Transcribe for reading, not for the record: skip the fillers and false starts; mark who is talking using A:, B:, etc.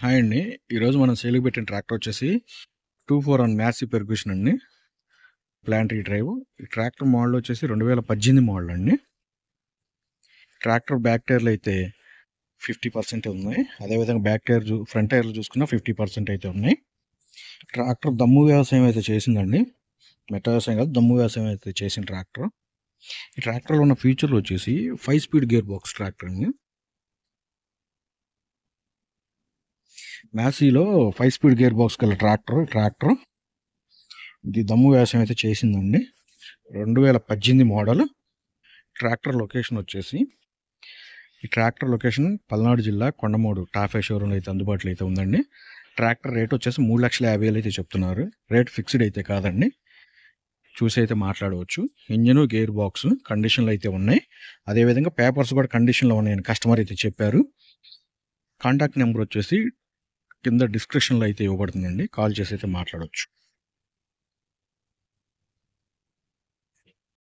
A: Hi అండి. ఈరోజు మనం సేల్‌కి పెట్టిన ట్రాక్టర్ వచ్చేసి 241 మ్యాసివ్ పెర్క్యూషన్ అండి. Planetary drive. ఈ ట్రాక్టర్ మోడల్ వచ్చేసి 2018 మోడల్ అండి. ట్రాక్టర్ బ్యాక్ టైర్లు అయితే 50% ఉన్నాయి. అదేవిధంగా బ్యాక్ టైర్ ఫ్రంట్ టైర్లు చూసుకున్నా 50% అయితే ఉన్నాయి. ట్రాక్టర్ దమ్ము వ్యవసాయం అయితే చేసిందండి. మెట్ట వ్యవసాయం కాదు, దమ్ము వ్యవసాయం అయితే చేసిన ట్రాక్టర్. ఈ ట్రాక్టర్లో ఉన్న ఫీచర్లు వచ్చేసి 5 స్పీడ్ గేర్ బాక్స్ ట్రాక్టర్ అండి. మ్యాసీలో 5 స్పీడ్ గేర్ బాక్స్ గల ట్రాక్టర్ ఇది దమ్ము వ్యవసాయం అయితే చేసిందండి. 2018 మోడల్. ట్రాక్టర్ లొకేషన్ వచ్చేసి ఈ ట్రాక్టర్ లొకేషన్ పల్నాడు జిల్లా కొండమూడు టాఫే షోరూమ్ అయితే అందుబాటులో అయితే ఉందండి. ట్రాక్టర్ రేట్ వచ్చేసి 3,50,000 అయితే చెప్తున్నారు. రేట్ ఫిక్స్డ్ అయితే కాదండి, చూసి అయితే మాట్లాడవచ్చు. ఇంజను గేర్ బాక్స్ కండిషన్లో అయితే ఉన్నాయి. అదేవిధంగా పేపర్స్ కూడా కండిషన్లో ఉన్నాయని కస్టమర్ అయితే చెప్పారు. కాంటాక్ట్ నెంబర్ వచ్చేసి కింద డిస్క్రిప్షన్లో అయితే ఇవ్వబడుతుందండి. కాల్ చేసి అయితే మాట్లాడవచ్చు.